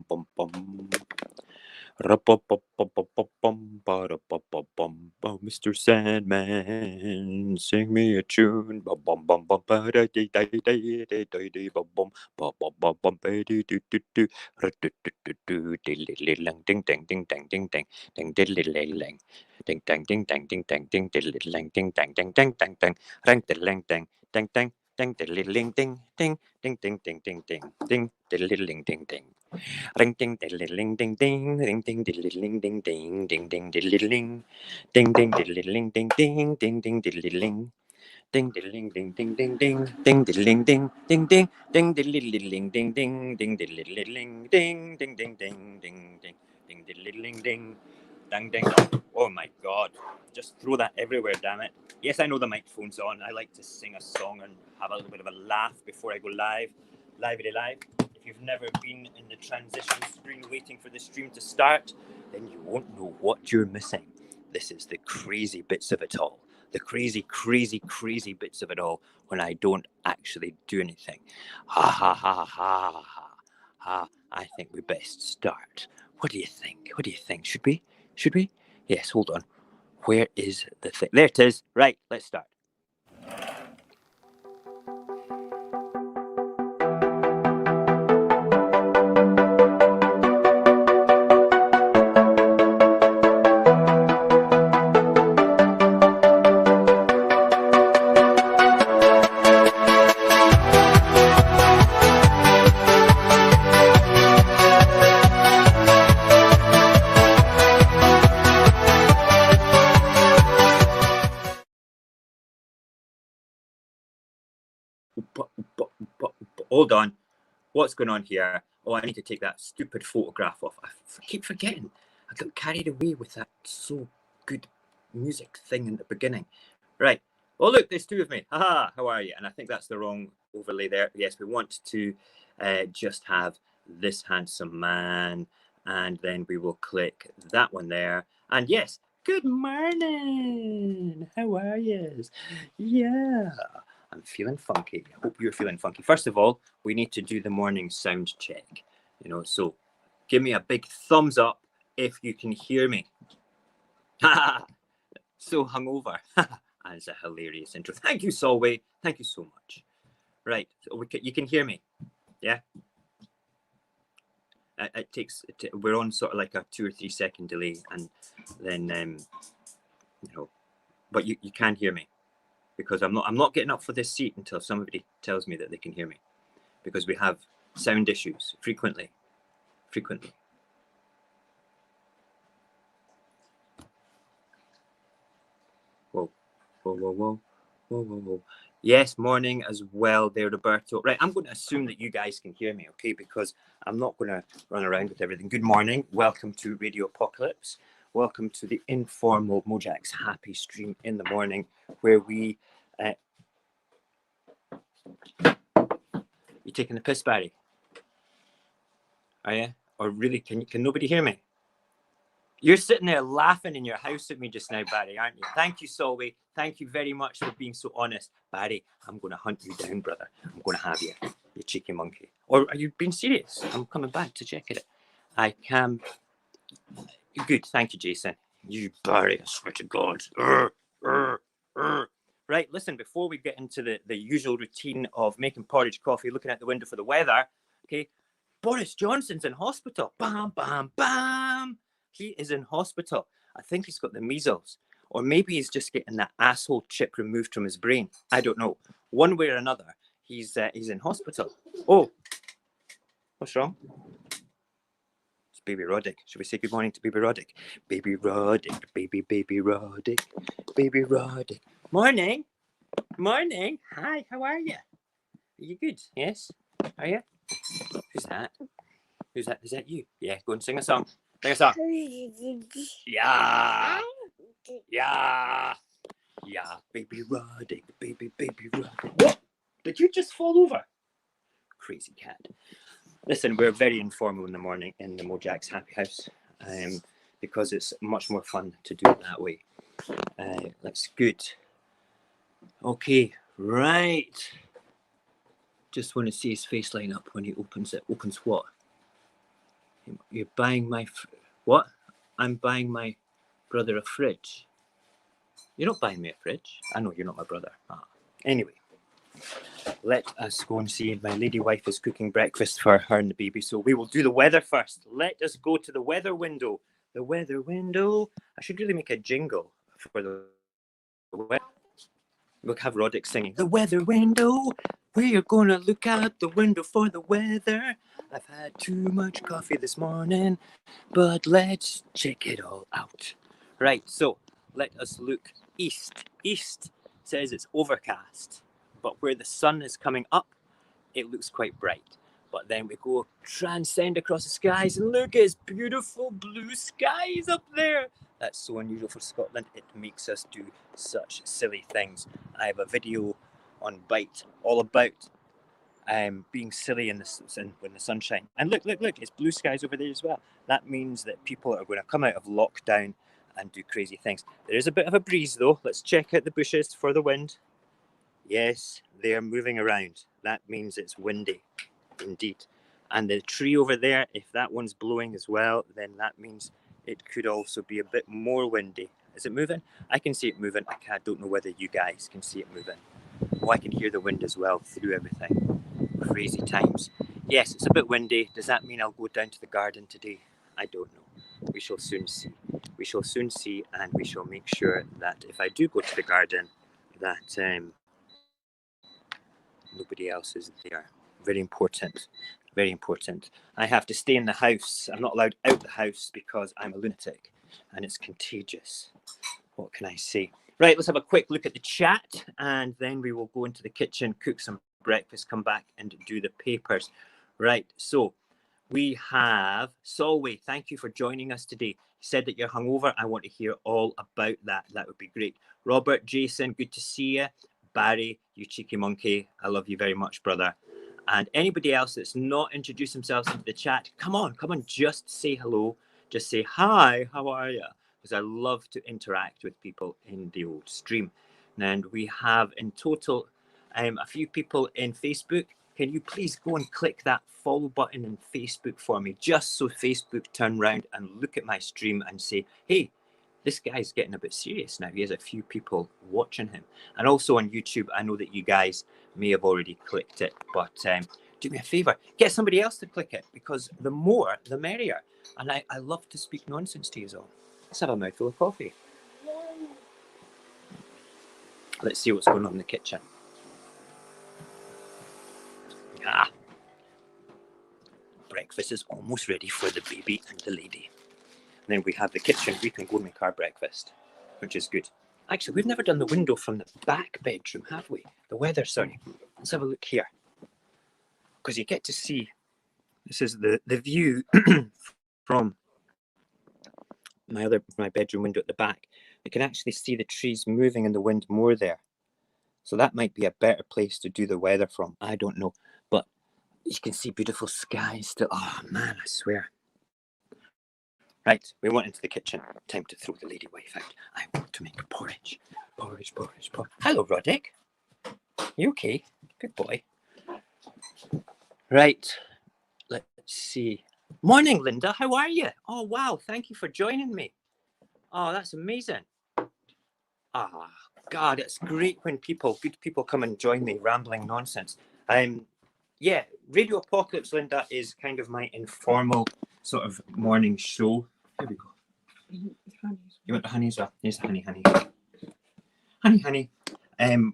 bum bum. Ra-ba-ba-ba-ba-ba-bum, ba-da-ba-ba-bum, ba. Mr. Sandman, sing me a tune. Ba-bum-bum-bum, ba-da-dee-dee-dee-dee-dee-dee-bum-bum, ba-ba-ba-bum, ba-dee-doo-doo-doo, ra-doo-doo-doo-doo, dee-lee-lee-lang, ding-dang, ding-dang, ding-dang, ding-dee-lee-lee-lang, ding-dang, ding-dang, ding-dang, ding-dee-lee-lang, ding-dang, ding-dang, dang-dang, rang-dee-lang-dang, dang-dang, ding-dee-lee-ling, ding, ding, ding, ding, ding, ding, ding, ding, dee-lee-ling, ding, ding. Ring ding diddling ding ding ring ding diddling ding ding ding ding diddling ding ding diddling ding ding ding ding diddling ding diddling ding ding ding ding ding diddling ding ding ding ding diddling ding ding ding diddling ding ding ding ding ding ding ding diddling ding ding ding. Oh my god, just throw that everywhere, damn it. Yes, I know the microphone's on. I like to sing a song and have a little bit of a laugh before I go live. Lively live. If you've never been in the transition screen waiting for the stream to start, then you won't know what you're missing. This is the crazy bits of it all. The crazy, crazy, crazy bits of it all when I don't actually do anything. Ha ha ha ha ha ha. I think we best start. What do you think? What do you think? Should we? Should we? Yes, hold on. Where is the thing? There it is. Right, let's start. Hold on. What's going on here? Oh, I need to take that stupid photograph off. I keep forgetting. I got carried away with that so good music thing in the beginning. Right. Oh, look, there's two of me. Haha, how are you? And I think that's the wrong overlay there. Yes, we want to just have this handsome man. And then we will click that one there. And yes, good morning. How are you? Yeah. I'm feeling funky. I hope you're feeling funky. First of all, we need to do the morning sound check. So give me a big thumbs up if you can hear me. So hungover. That's a hilarious intro. Thank you, Solway. Thank you so much. Right, so you can hear me. Yeah. It takes. We're on sort of like a 2 or 3 second delay, and then but you can hear me. Because I'm not getting up for this seat until somebody tells me that they can hear me, because we have sound issues frequently. Whoa. Yes, morning as well there, Roberto. Right, I'm going to assume that you guys can hear me, okay, because I'm not going to run around with everything. Good morning. Welcome to Radio Apocalypse. Welcome to the informal Mojax happy stream in the morning, where we... You taking the piss, Barry? Are you? Or really, can nobody hear me? You're sitting there laughing in your house at me just now, Barry, aren't you? Thank you, Solway. Thank you very much for being so honest. Barry, I'm going to hunt you down, brother. I'm going to have you, you cheeky monkey. Or are you being serious? I'm coming back to check it. I can. Good. Thank you, Jason. You, Barry, I swear to God. Right, listen, before we get into the usual routine of making porridge coffee, looking out the window for the weather, okay, Boris Johnson's in hospital. Bam, bam, bam. He is in hospital. I think he's got the measles. Or maybe he's just getting that asshole chip removed from his brain. I don't know. One way or another, he's in hospital. Oh, what's wrong? It's Baby Roddick. Should we say good morning to Baby Roddick? Baby Roddick, baby Roddick, baby Roddick. Morning. Morning. Hi, how are you? Are you good? Yes? Are you? Who's that? Who's that? Is that you? Yeah, go and sing a song. Sing a song. Yeah. Yeah. Yeah. Baby Roddick, baby Roddick. What? Did you just fall over? Crazy cat. Listen, we're very informal in the morning in the Mojax Happy House, because it's much more fun to do it that way. That's good. Okay, right. Just want to see his face line up when he opens it. Opens what? You're buying my... What? I'm buying my brother a fridge. You're not buying me a fridge. I know you're not my brother. Anyway, let us go and see. My lady wife is cooking breakfast for her and the baby, so we will do the weather first. Let us go to the weather window. The weather window. I should really make a jingle for the weather. We'll have Roddick singing. The weather window. We're gonna look out the window for the weather. I've had too much coffee this morning, but let's check it all out. Right, so let us look east. East says it's overcast, but where the sun is coming up, it looks quite bright. But then we go transcend across the skies and look, it's beautiful blue skies up there. That's so unusual for Scotland. It makes us do such silly things. I have a video on Byte all about being silly in when the sunshine. And look, it's blue skies over there as well. That means that people are going to come out of lockdown and do crazy things. There is a bit of a breeze though. Let's check out the bushes for the wind. Yes, they are moving around. That means it's windy, indeed. And the tree over there, if that one's blowing as well, then that means it could also be a bit more windy. Is it moving? I can see it moving. I don't know whether you guys can see it moving. Oh, I can hear the wind as well through everything. Crazy times. Yes, it's a bit windy. Does that mean I'll go down to the garden today? I don't know. We shall soon see. We shall soon see, and we shall make sure that if I do go to the garden, that nobody else is there. Very important. Very important. I have to stay in the house. I'm not allowed out the house because I'm a lunatic and it's contagious. What can I say? Right, let's have a quick look at the chat and then we will go into the kitchen, cook some breakfast, come back and do the papers. Right, so we have Solway. Thank you for joining us today. You said that you're hungover. I want to hear all about that. That would be great. Robert, Jason, good to see you. Barry, you cheeky monkey. I love you very much, brother. And anybody else that's not introduced themselves into the chat, come on, just say hello. Just say, hi, how are you? Because I love to interact with people in the old stream. And we have in total a few people in Facebook. Can you please go and click that follow button in Facebook for me, just so Facebook turn around and look at my stream and say, hey, this guy's getting a bit serious now. He has a few people watching him. And also on YouTube, I know that you guys may have already clicked it, but do me a favor, get somebody else to click it, because the more, the merrier. And I love to speak nonsense to you all. Let's have a mouthful of coffee. Let's see what's going on in the kitchen. Breakfast is almost ready for the baby and the lady. And then we have the kitchen. We can go and make our breakfast, which is good. Actually, we've never done the window from the back bedroom, have we? The weather, sorry. Let's have a look here. Because you get to see, this is the view from my bedroom window at the back. You can actually see the trees moving in the wind more there. So that might be a better place to do the weather from. I don't know. But you can see beautiful skies still. Oh, man, I swear. Right, we went into the kitchen. Time to throw the lady wife out. I want to make porridge. Porridge. Hello, Roddick. You okay? Good boy. Right, let's see. Morning, Linda. How are you? Oh, wow. Thank you for joining me. Oh, that's amazing. God, it's great when good people come and join me rambling nonsense. Yeah, Radio Apocalypse, Linda, is kind of my informal sort of morning show. Here we go. You want the honey as well? Here's the honey. Honey.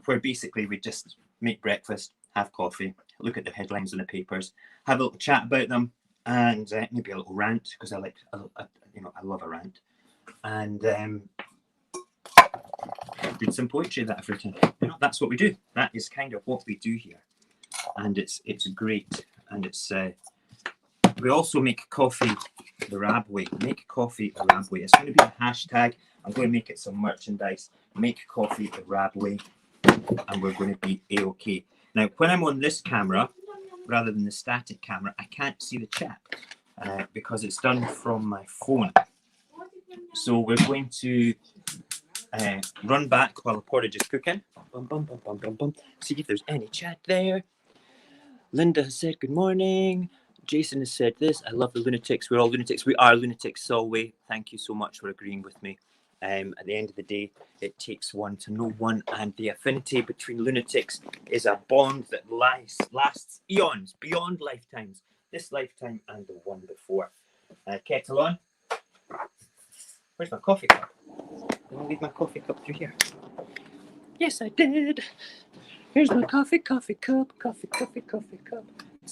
Where basically we just make breakfast, have coffee, look at the headlines in the papers, have a little chat about them, and maybe a little rant, because I love a rant, and read some poetry that I've written. That's what we do. That is kind of what we do here, and it's great. And it's we also make coffee the RAB way. Make coffee the RAB way. It's going to be a hashtag. I'm going to make it some merchandise. Make coffee the RAB way, and we're going to be a-okay. Now, when I'm on this camera, rather than the static camera, I can't see the chat because it's done from my phone. So we're going to run back while the porridge is cooking. See if there's any chat there. Linda has said good morning. Jason has said this. I love the lunatics. We're all lunatics. We are lunatics, Solway. Thank you so much for agreeing with me. At the end of the day, it takes one to know one, and the affinity between lunatics is a bond that lasts eons, beyond lifetimes. This lifetime and the one before. Kettle on. Where's my coffee cup? Did I leave my coffee cup through here? Yes, I did. Here's my coffee cup. It's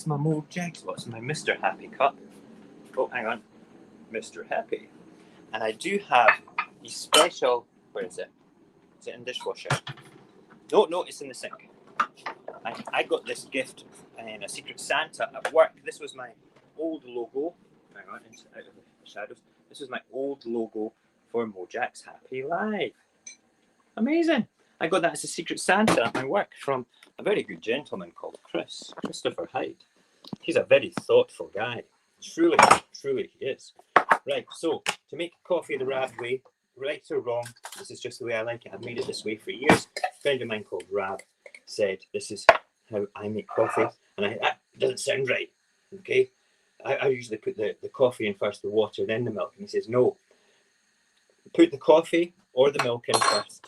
my Mojax. What's my Mr. Happy cup? Oh, hang on. Mr. Happy. And I do have a special, where is it? Is it in the dishwasher? No, it's in the sink. I got this gift in a Secret Santa at work. This was my old logo. Hang on, it's out of the shadows. This was my old logo for Mojax Happy Life. Amazing. I got that as a Secret Santa at my work from a very good gentleman called Christopher Hyde. He's a very thoughtful guy. Truly he is. Right, so to make coffee the RAB way, right or wrong, this is just the way I like it. I've made it this way for years. A friend of mine called Rab said, this is how I make coffee. And that doesn't sound right, okay? I usually put the coffee in first, the water, then the milk. And he says, no, put the coffee or the milk in first,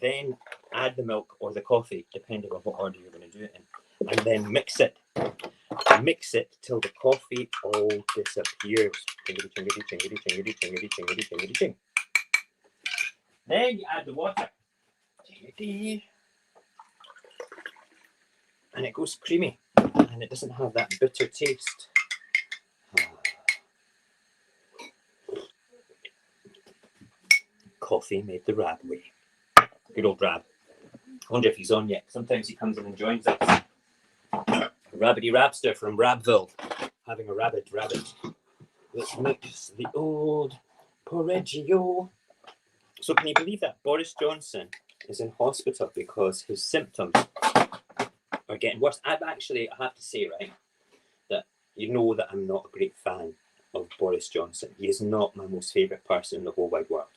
then add the milk or the coffee, depending on what order you're going to do it in. And then mix it. Mix it till the coffee all disappears. Chingity. Then you add the water. And it goes creamy. And it doesn't have that bitter taste. Coffee made the RAB way. Good old Rab. I wonder if he's on yet. Sometimes he comes in and joins us. Rabbity Rabster from Rabville, having a rabbit. Let's mix the old porridge-o. So can you believe that Boris Johnson is in hospital because his symptoms are getting worse? I have to say, right, that you know that I'm not a great fan of Boris Johnson. He is not my most favourite person in the whole wide world.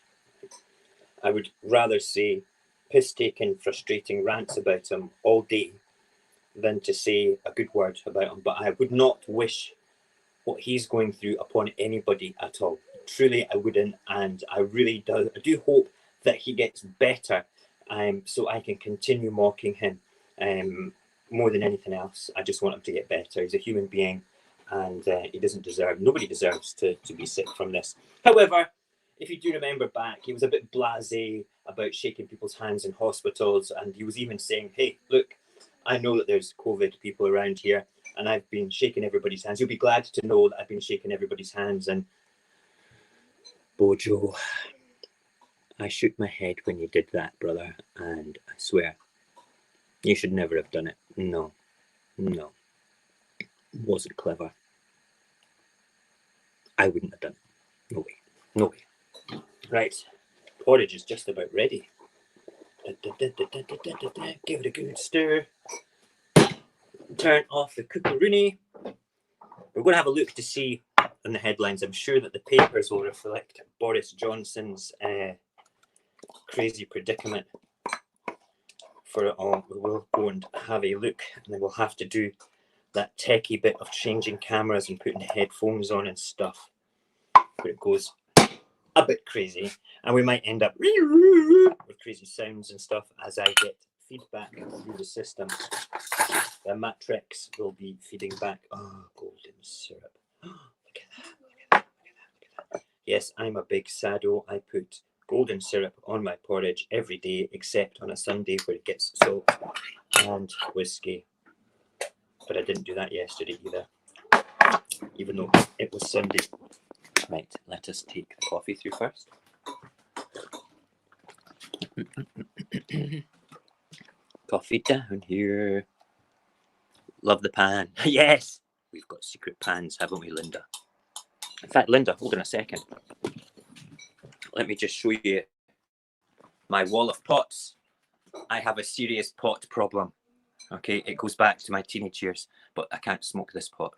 I would rather say piss-taking, frustrating rants about him all day than to say a good word about him. But I would not wish what he's going through upon anybody at all. Truly, I wouldn't. And I do hope that he gets better, so I can continue mocking him more than anything else. I just want him to get better. He's a human being, and nobody deserves to be sick from this. However, if you do remember back, he was a bit blasé about shaking people's hands in hospitals, and he was even saying, hey, look, I know that there's COVID people around here, and I've been shaking everybody's hands. You'll be glad to know that I've been shaking everybody's hands. And Bojo, I shook my head when you did that, brother, and I swear, you should never have done it. No. It wasn't clever. I wouldn't have done it. No way. Right, porridge is just about ready. Give it a good stir. Turn off the cookeroony. We're going to have a look to see in the headlines. I'm sure that the papers will reflect Boris Johnson's crazy predicament for it all. We will go and have a look, and then we'll have to do that techie bit of changing cameras and putting headphones on and stuff, where it goes a bit crazy, and we might end up with crazy sounds and stuff as I get feedback through the system. The matrix will be feeding back. Oh, golden syrup. Oh, look at that. Yes, I'm a big sado. I put golden syrup on my porridge every day, except on a Sunday where it gets salt and whiskey. But I didn't do that yesterday either, even though it was Sunday. Right, let us take the coffee through first. Coffee down here. Love the pan. Yes, we've got secret pans, haven't we, Linda? In fact, Linda, hold on a second. Let me just show you my wall of pots. I have a serious pot problem. Okay, it goes back to my teenage years, but I can't smoke this pot.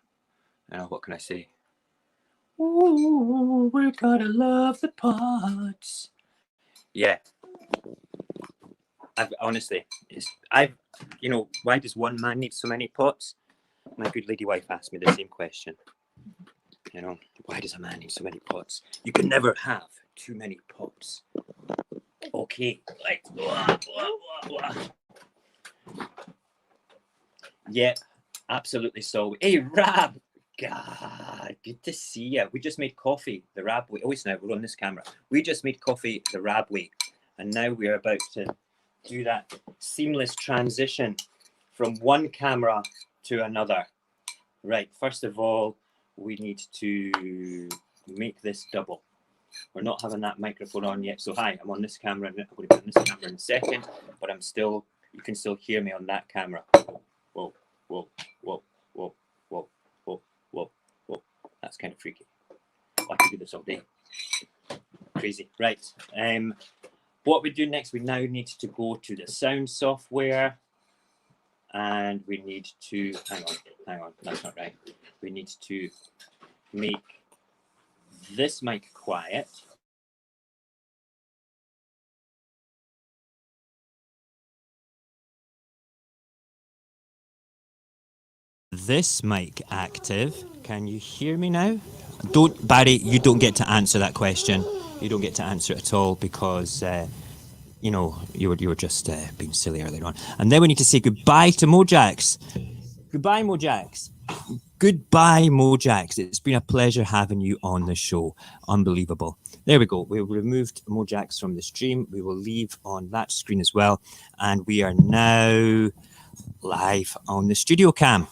You know, what can I say? Ooh, we're gonna love the pots. Yeah. Honestly, why does one man need so many pots? My good lady wife asked me the same question. You know, why does a man need so many pots? You can never have too many pots. Okay, right. Yeah, absolutely so. Hey, Rab! God, good to see you. We just made coffee the RAB way. Oh, it's now, we're on this camera. We just made coffee the RAB way. And now we're about to do that seamless transition from one camera to another. Right, first of all, we need to make this double. We're not having that microphone on yet. So hi, I'm on this camera. I'm going to be on this camera in a second, but you can still hear me on that camera. Whoa, whoa, whoa, whoa, whoa, whoa, whoa, whoa. That's kind of freaky. Oh, I could do this all day. Crazy. Right. What we do next, we now need to go to the sound software, and we need to, hang on, that's not right. We need to make this mic quiet. This mic active. Can you hear me now? Barry, you don't get to answer that question. You don't get to answer it at all because, you know, you were just being silly earlier on. And then we need to say goodbye to Mojax. Goodbye, Mojax. Goodbye, Mojax. It's been a pleasure having you on the show. Unbelievable. There we go. We removed Mojax from the stream. We will leave on that screen as well. And we are now live on the studio cam.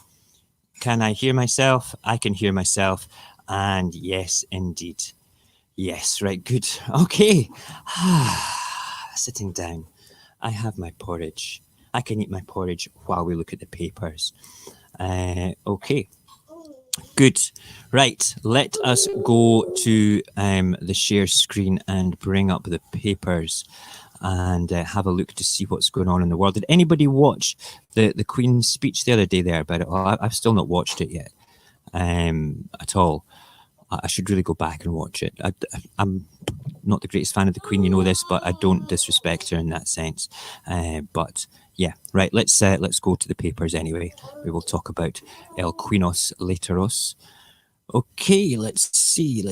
Can I hear myself? I can hear myself. And yes, indeed. Yes, right, good. Okay. Sitting down. I have my porridge. I can eat my porridge while we look at the papers. Okay. Good. Right. Let us go to the share screen and bring up the papers and have a look to see what's going on in the world. Did anybody watch the Queen's speech the other day there about it? Oh, I've still not watched it yet at all. I should really go back and watch it. I'm not the greatest fan of the Queen, you know this, but I don't disrespect her in that sense. But yeah, right. Let's go to the papers anyway. We will talk about El Quinos Lateros. Okay, let's see.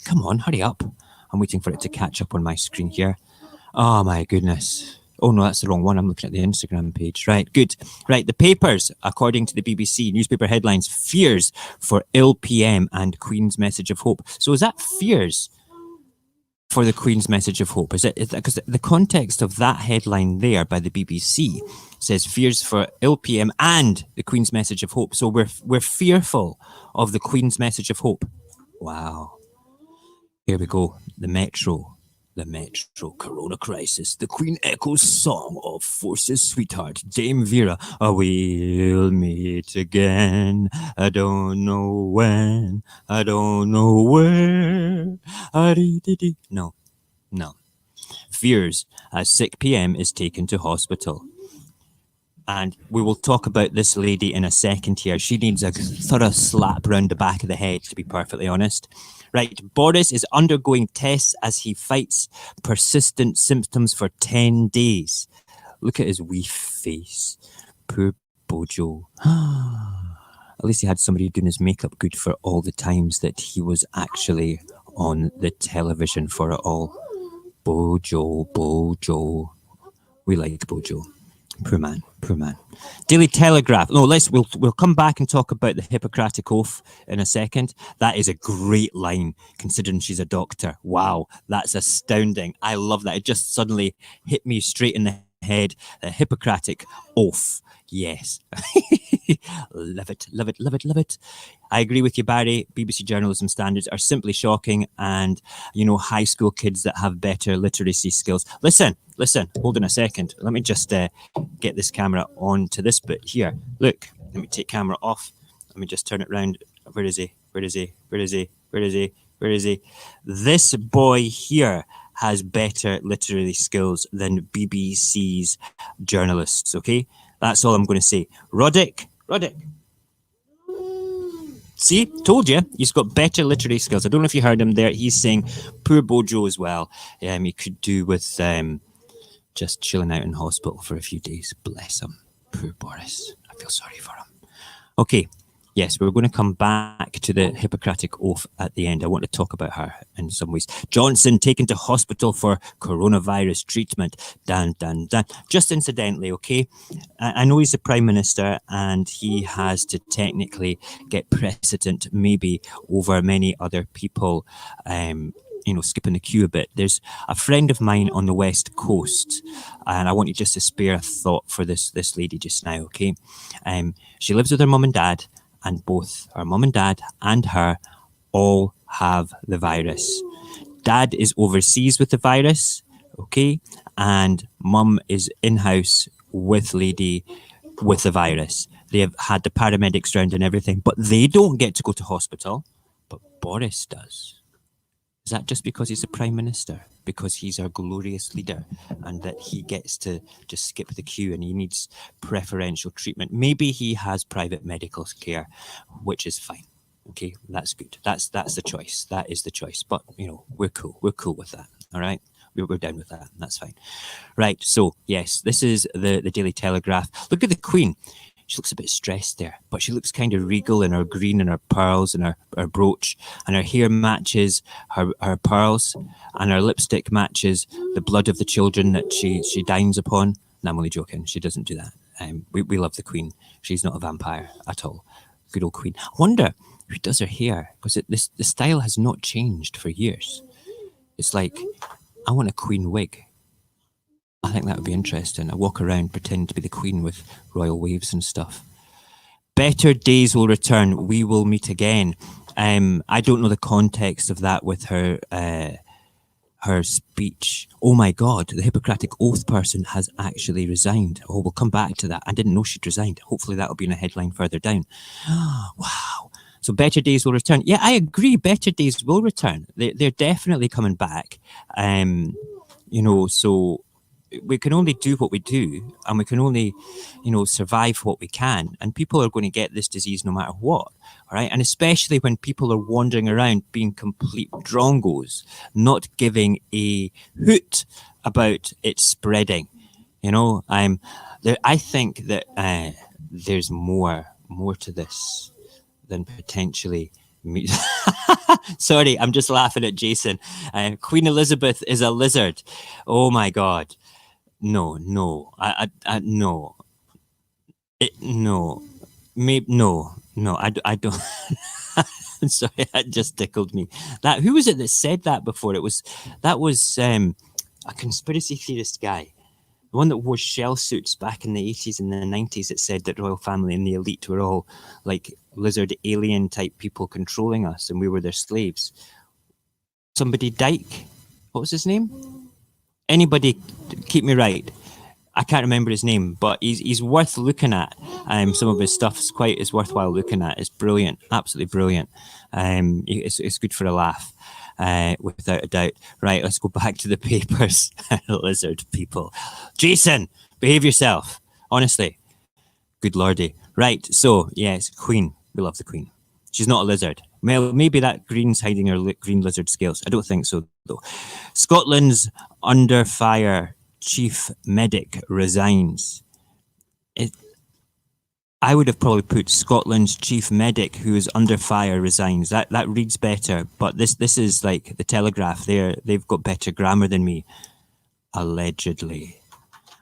Come on, hurry up. I'm waiting for it to catch up on my screen here. Oh my goodness. Oh no, that's the wrong one. I'm looking at the Instagram page. Right, good. Right, the papers, according to the BBC, newspaper headlines, fears for LPM and Queen's message of hope. So is that fears for the Queen's message of hope? Is it because the context of that headline there by the BBC says fears for LPM and the Queen's message of hope. So we're fearful of the Queen's message of hope. Wow. Here we go. The Metro Corona crisis. The Queen echoes song of Force's sweetheart, Dame Vera. We'll meet again. I don't know when. I don't know where. No. Fears as sick PM is taken to hospital. And we will talk about this lady in a second here. She needs a thorough slap round the back of the head, to be perfectly honest. Right, Boris is undergoing tests as he fights persistent symptoms for 10 days. Look at his wee face. Poor Bojo. At least he had somebody doing his makeup good for all the times that he was actually on the television for it all. Bojo. We like Bojo. Poor man. Daily Telegraph. No, we'll come back and talk about the Hippocratic Oath in a second. That is a great line, considering she's a doctor. Wow, that's astounding. I love that. It just suddenly hit me straight in the head. The Hippocratic Oath. Yes. Love it. I agree with you, Barry. BBC journalism standards are simply shocking, and, you know, high school kids that have better literacy skills. Listen, hold on a second. Let me just get this camera on to this bit here. Look, let me take camera off. Let me just turn it round. Where is he? This boy here has better literary skills than BBC's journalists, okay? That's all I'm going to say. Roddick. See, told you, he's got better literary skills. I don't know if you heard him there. He's saying poor Bojo as well. He could do with just chilling out in hospital for a few days. Bless him. Poor Boris. feel sorry for him. Okay. Yes, we're going to come back to the Hippocratic Oath at the end. I want to talk about her in some ways. Johnson taken to hospital for coronavirus treatment. Dan, dan, dan. Just incidentally, okay, I know he's the Prime Minister and he has to technically get precedent maybe over many other people, skipping the queue a bit. There's a friend of mine on the West Coast, and I want you just to spare a thought for this lady just now, okay? She lives with her mum and dad, and both her mum and dad and her all have the virus. Dad is overseas with the virus, okay? And mum is in-house with lady with the virus. They have had the paramedics round and everything, but they don't get to go to hospital, but Boris does. Is that just because he's the Prime Minister? Because he's our glorious leader and that he gets to just skip the queue and he needs preferential treatment? Maybe he has private medical care, which is fine. Okay, that's good. That's the choice. That is the choice. But, we're cool. We're cool with that. All right? We're down with that. That's fine. Right, so, yes, this is the Daily Telegraph. Look at the Queen. She looks a bit stressed there, but she looks kind of regal in her green and her pearls and her brooch, and her hair matches her pearls, and her lipstick matches the blood of the children that she dines upon. No, I'm only joking. She doesn't do that. We love the Queen. She's not a vampire at all. Good old Queen. I wonder who does her hair, because the style has not changed for years. It's like, I want a Queen wig. I think that would be interesting. I walk around, pretend to be the Queen with royal waves and stuff. Better days will return. We will meet again. I don't know the context of that with her speech. Oh my God, the Hippocratic Oath person has actually resigned. Oh, we'll come back to that. I didn't know she'd resigned. Hopefully that'll be in a headline further down. Wow. So better days will return. Yeah, I agree. Better days will return. They're definitely coming back. So we can only do what we do, and we can only, survive what we can. And people are going to get this disease no matter what. All right. And especially when people are wandering around being complete drongos, not giving a hoot about it spreading. I think that there's more to this than potentially me. Sorry, I'm just laughing at Jason. Queen Elizabeth is a lizard. Oh my God. No. No. Maybe no. I don't. I'm sorry, that just tickled me. Who was it that said that before? That was a conspiracy theorist guy. The one that wore shell suits back in the 80s and the 90s that said that royal family and the elite were all like lizard alien type people controlling us and we were their slaves. Somebody Dyke? What was his name? Anybody keep me right. I can't remember his name, but he's worth looking at. Some of his stuff is worthwhile looking at. It's brilliant, absolutely brilliant. It's good for a laugh. Without a doubt. Right, let's go back to the papers. Lizard people. Jason, behave yourself. Honestly. Good lordy. Right, so, yes, Queen. We love the Queen. She's not a lizard. Well, maybe that green's hiding her green lizard scales. I don't think so, though. Scotland's under fire chief medic resigns. I would have probably put Scotland's chief medic who is under fire resigns. That reads better, but this is like the Telegraph. They've got better grammar than me. Allegedly.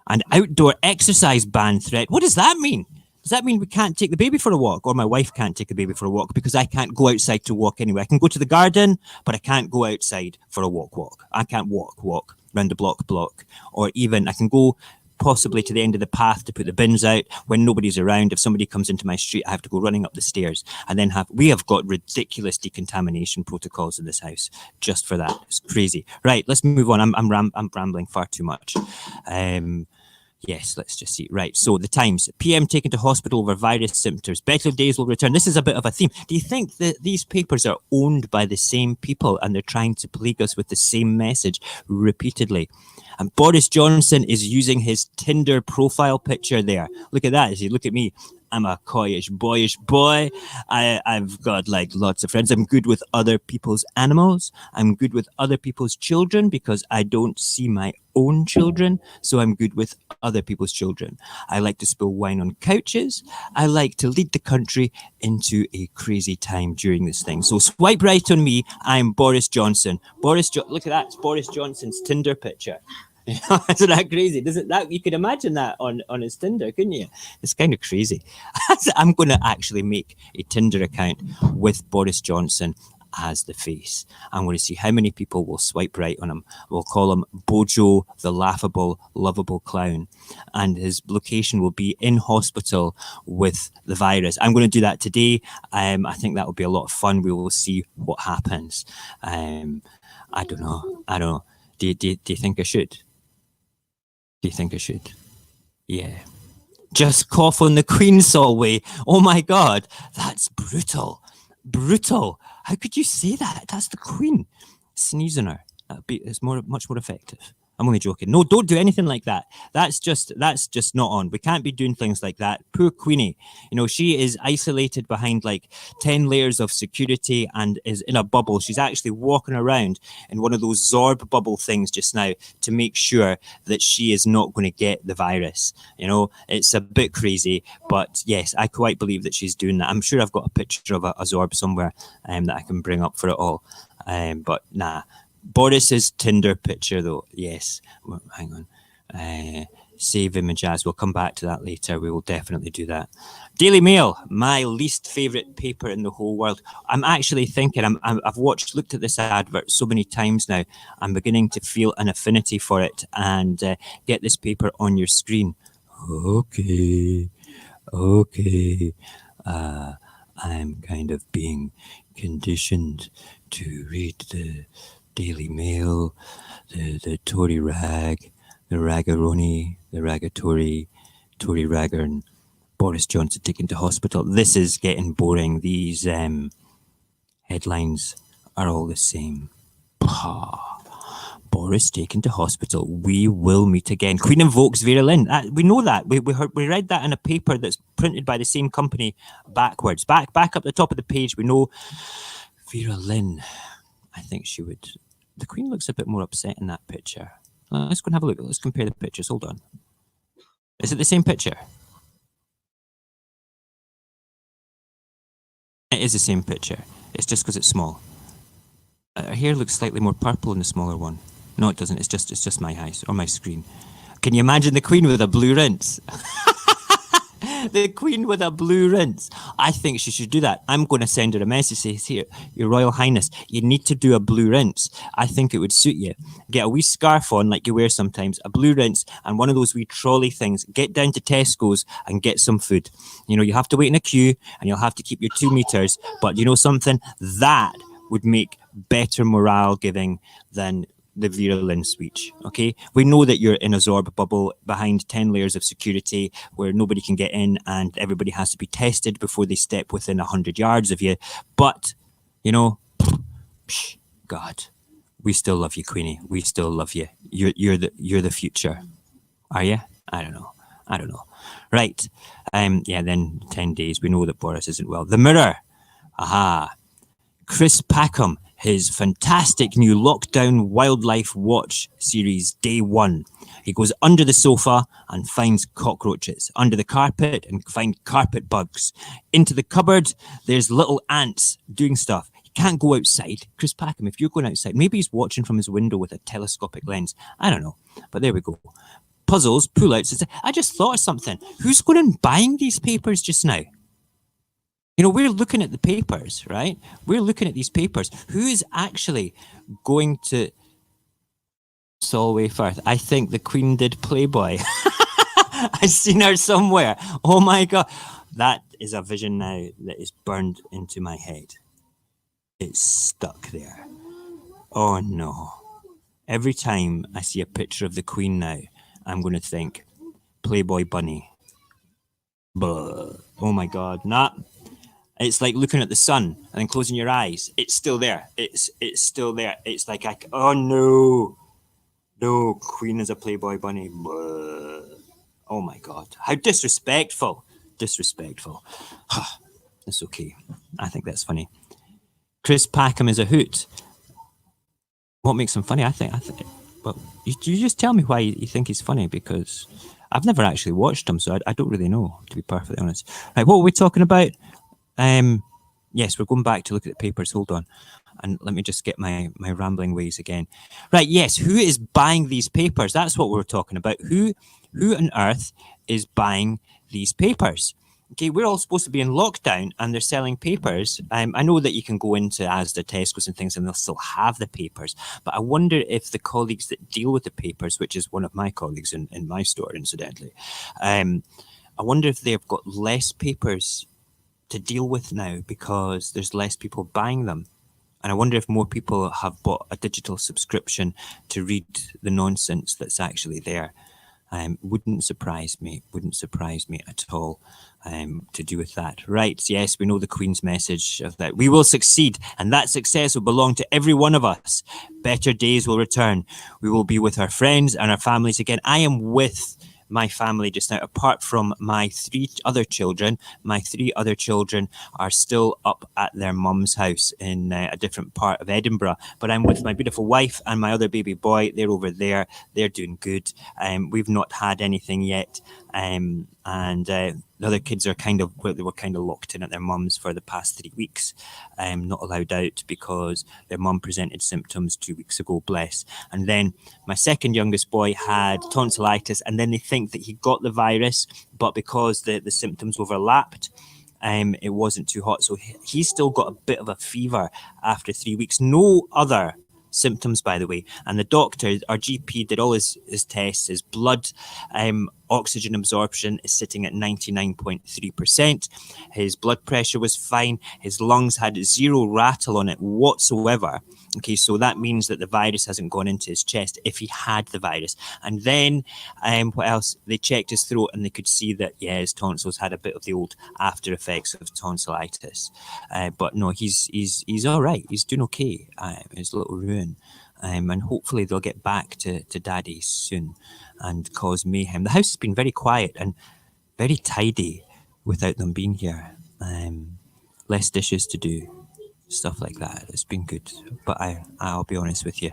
An outdoor exercise ban threat. What does that mean? Does that mean we can't take the baby for a walk, or my wife can't take the baby for a walk because I can't go outside to walk anyway? I can go to the garden, but I can't go outside for a walk. I can't walk round the block, or even I can go possibly to the end of the path to put the bins out when nobody's around. If somebody comes into my street, I have to go running up the stairs, and then we have got ridiculous decontamination protocols in this house just for that. It's crazy. Right, let's move on. I'm rambling far too much. Yes, let's just see. Right, so the Times. PM taken to hospital over virus symptoms. Better days will return. This is a bit of a theme. Do you think that these papers are owned by the same people and they're trying to plague us with the same message repeatedly? And Boris Johnson is using his Tinder profile picture there. Look at that. Look at me. I'm a coyish, boyish boy. I've got like lots of friends. I'm good with other people's animals. I'm good with other people's children because I don't see my own children. So I'm good with other people's children. I like to spill wine on couches. I like to lead the country into a crazy time during this thing. So swipe right on me. I'm Boris Johnson. Look at that. It's Boris Johnson's Tinder picture. Isn't that crazy? Does it that you could imagine that on his Tinder, couldn't you? It's kind of crazy. I'm going to actually make a Tinder account with Boris Johnson as the face. I'm going to see how many people will swipe right on him. We'll call him Bojo, the laughable, lovable clown, and his location will be in hospital with the virus. I'm going to do that today. I think that will be a lot of fun. We will see what happens. I don't know. Do you think I should? Do you think I should? Yeah. Just cough on the Queen, Solway. Oh my God, that's brutal. Brutal. How could you say that? That's the Queen. Sneeze on her. It's much more effective. I'm only joking. No, don't do anything like that. That's just not on. We can't be doing things like that. Poor Queenie. You know, she is isolated behind like 10 layers of security and is in a bubble. She's actually walking around in one of those Zorb bubble things just now to make sure that she is not going to get the virus. You know, it's a bit crazy, but yes, I quite believe that she's doing that. I'm sure I've got a picture of a Zorb somewhere that I can bring up for it all. But nah. Boris's Tinder picture, though, yes. Well, hang on. Save image as. We'll come back to that later. We will definitely do that. Daily Mail, my least favourite paper in the whole world. I'm actually thinking, I've looked at this advert so many times now. I'm beginning to feel an affinity for it and get this paper on your screen. Okay. I'm kind of being conditioned to read the Daily Mail, the Tory rag, the ragaroni, the ragatory, Tory ragger, and Boris Johnson taken to hospital. This is getting boring. These headlines are all the same. Boris taken to hospital. We will meet again. Queen invokes Vera Lynn. We know that. We read that in a paper that's printed by the same company backwards. Back up the top of the page. We know Vera Lynn. I think she would. The Queen looks a bit more upset in that picture. Let's go and have a look. Let's compare the pictures. Hold on. Is it the same picture? It is the same picture. It's just because it's small. Her hair looks slightly more purple in the smaller one. No, it doesn't. It's just my eyes or my screen. Can you imagine the Queen with a blue rinse? The Queen with a blue rinse. I think she should do that. I'm going to send her a message. Say, here, Your Royal Highness, you need to do a blue rinse. I think it would suit you. Get a wee scarf on like you wear sometimes, a blue rinse, and one of those wee trolley things. Get down to Tesco's and get some food. You know, you have to wait in a queue and you'll have to keep your 2 meters. But you know something? That would make better morale giving than the Vera Lynn speech, okay? We know that you're in a Zorb bubble behind 10 layers of security where nobody can get in and everybody has to be tested before they step within 100 yards of you. But, you know, God, we still love you, Queenie. We still love you. You're the future. Are you? I don't know. Right. Yeah, then 10 days. We know that Boris isn't well. The Mirror. Aha. Chris Packham, his fantastic new Lockdown Wildlife Watch series, day 1. He goes under the sofa and finds cockroaches, under the carpet and find carpet bugs. Into the cupboard, there's little ants doing stuff. He can't go outside. Chris Packham, if you're going outside, maybe he's watching from his window with a telescopic lens. I don't know, but there we go. Puzzles, pull-outs. I just thought of something. Who's going and buying these papers just now? You know, we're looking at the papers, right? We're looking at these papers. Who is actually going to Solway Firth? I think the Queen did Playboy. I've seen her somewhere. Oh my God. That is a vision now that is burned into my head. It's stuck there. Oh no. Every time I see a picture of the Queen now, I'm going to think, Playboy bunny. Blah. Oh my God. Nah. It's like looking at the sun and then closing your eyes. It's still there. It's still there. It's like, oh no. No, Queen is a Playboy bunny. Blah. Oh my God. How disrespectful. Disrespectful. It's okay. I think that's funny. Chris Packham is a hoot. What makes him funny? I think. Well, you just tell me why you think he's funny, because I've never actually watched him, so I don't really know, to be perfectly honest. Right, what were we talking about? Yes, we're going back to look at the papers. Hold on. And let me just get my rambling ways again. Right, yes, who is buying these papers? That's what we're talking about. Who on earth is buying these papers? Okay, we're all supposed to be in lockdown and they're selling papers. I know that you can go into Asda, Tesco's and things and they'll still have the papers. But I wonder if the colleagues that deal with the papers, which is one of my colleagues in my store, incidentally, I wonder if they've got less papers to deal with now because there's less people buying them. And I wonder if more people have bought a digital subscription to read the nonsense that's actually there. Wouldn't surprise me at all to do with that. Right, yes, we know the Queen's message of that. We will succeed, and that success will belong to every one of us. Better days will return. We will be with our friends and our families again. I am with my family just now, apart from my three other children. My three other children are still up at their mum's house in a different part of Edinburgh. But I'm with my beautiful wife and my other baby boy. They're over there. They're doing good. We've not had anything yet. The other kids are they were kind of locked in at their mum's for the past 3 weeks, not allowed out because their mum presented symptoms 2 weeks ago, bless. And then my second youngest boy had tonsillitis, and then they think that he got the virus, but because the symptoms overlapped, it wasn't too hot. So he's still got a bit of a fever after 3 weeks. No other symptoms, by the way. And the doctor, our GP, did all his tests. His blood oxygen absorption is sitting at 99.3%. His blood pressure was fine. His lungs had zero rattle on it whatsoever. Okay, so that means that the virus hasn't gone into his chest if he had the virus. And then what else? They checked his throat and they could see that, yeah, his tonsils had a bit of the old after effects of tonsillitis. But no, he's all right. He's doing okay. His little ruin. And hopefully they'll get back to daddy soon and cause mayhem. The house has been very quiet and very tidy without them being here. Less dishes to do, stuff like that. It's been good. But I'll be honest with you,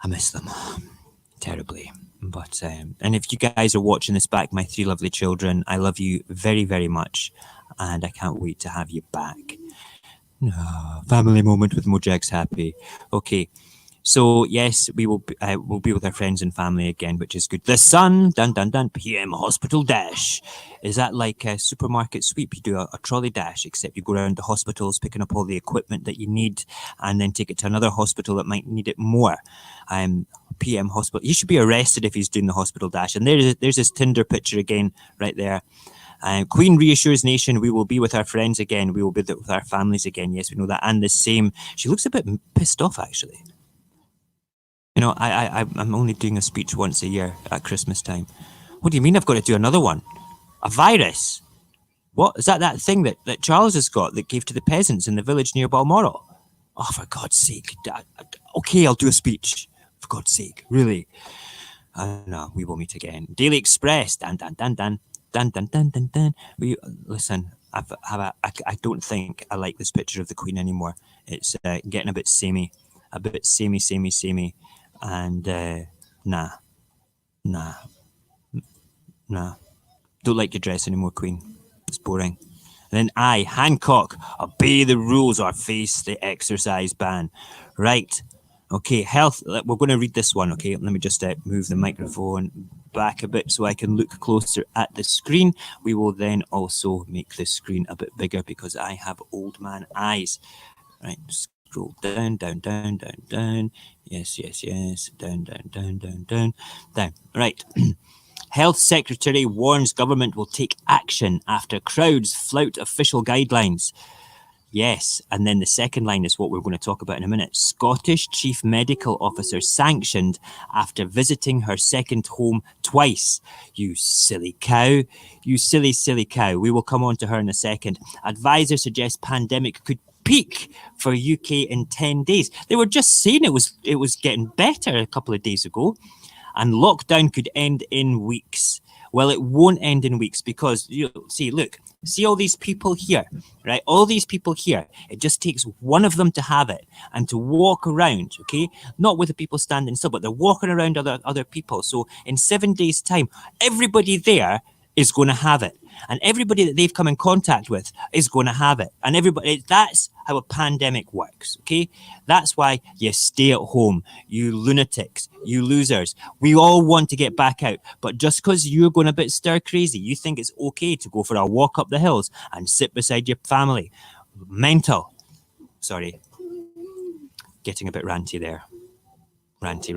I miss them terribly. But and if you guys are watching this back, my three lovely children, I love you very, very much, and I can't wait to have you back. Family moment with Mojax happy. Okay. So yes, we'll be with our friends and family again, which is good. The Sun, dun dun dun, PM hospital dash. Is that like a supermarket sweep? You do a trolley dash, except you go around the hospitals picking up all the equipment that you need, and then take it to another hospital that might need it more. PM hospital. He should be arrested if he's doing the hospital dash. And there's his Tinder picture again, right there. Queen reassures nation, we will be with our friends again. We will be with our families again. Yes, we know that. And the same. She looks a bit pissed off, actually. You know, I'm only doing a speech once a year at Christmas time. What do you mean I've got to do another one? A virus? What? Is that thing that Charles has got that gave to the peasants in the village near Balmoral? Oh, for God's sake. Okay, I'll do a speech. For God's sake, really. No, we will meet again. Daily Express. Dan, dan, dan, dan. Dan, dan, dan, dan, dan. Listen, I don't think I like this picture of the Queen anymore. It's getting a bit samey. A bit samey. And nah. Don't like your dress anymore, Queen. It's boring. And then Hancock, obey the rules or face the exercise ban. Right. Okay, health. We're going to read this one, okay? Let me just move the microphone back a bit so I can look closer at the screen. We will then also make the screen a bit bigger because I have old man eyes. Right, scroll down. Yes. Down. Right. Health Secretary warns government will take action after crowds flout official guidelines. Yes, and then the second line is what we're going to talk about in a minute. Scottish Chief Medical Officer sanctioned after visiting her second home twice. You silly cow. You silly cow. We will come on to her in a second. Advisor suggests pandemic could peak for UK in 10 days. They were just saying it was getting better a couple of days ago, and lockdown could end in weeks. Well, it won't end in weeks because you see, look, see all these people here, right? All these people here. It just takes one of them to have it and to walk around, okay? Not with the people standing still, but they're walking around other people. So in 7 days' time, everybody there is going to have it. And everybody that they've come in contact with is going to have it. And everybody, that's how a pandemic works, okay? That's why you stay at home, you lunatics, you losers. We all want to get back out. But just because you're going a bit stir crazy, you think it's okay to go for a walk up the hills and sit beside your family. Mental. Sorry. Getting a bit ranty there. Ranty.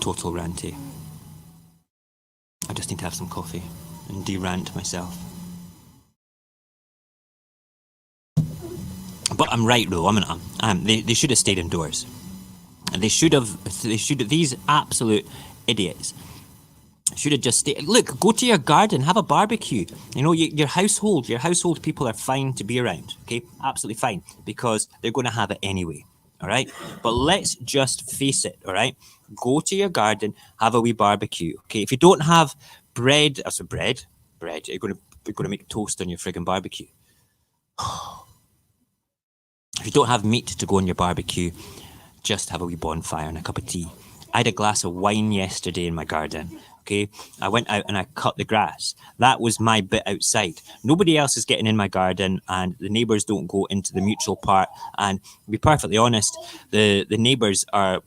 Total ranty. I just need to have some coffee and de-rant myself. But I'm right though. They should have stayed indoors, and they should have. These absolute idiots should have just stayed. Look, go to your garden, have a barbecue. You know, your household people are fine to be around. Okay, absolutely fine, because they're going to have it anyway. All right, but let's just face it. All right, go to your garden, have a wee barbecue. Okay, if you don't have bread, you're going to make toast on your friggin' barbecue. If you don't have meat to go on your barbecue, just have a wee bonfire and a cup of tea. I had a glass of wine yesterday in my garden. Okay, I went out and I cut the grass. That was my bit outside. Nobody else is getting in my garden, and the neighbours don't go into the mutual part. And to be perfectly honest, the neighbours are,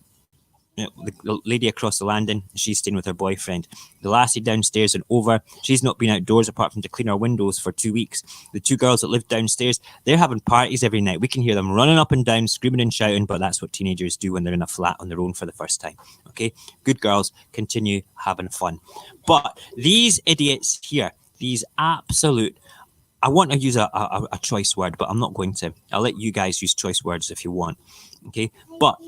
you know, the lady across the landing, she's staying with her boyfriend. The lassie downstairs and over, she's not been outdoors apart from to clean her windows for 2 weeks. The two girls that live downstairs, they're having parties every night. We can hear them running up and down, screaming and shouting, but that's what teenagers do when they're in a flat on their own for the first time. Okay, good girls, continue having fun. But these idiots here, these absolute, I want to use a choice word, but I'm not going to. I'll let you guys use choice words if you want. Okay, but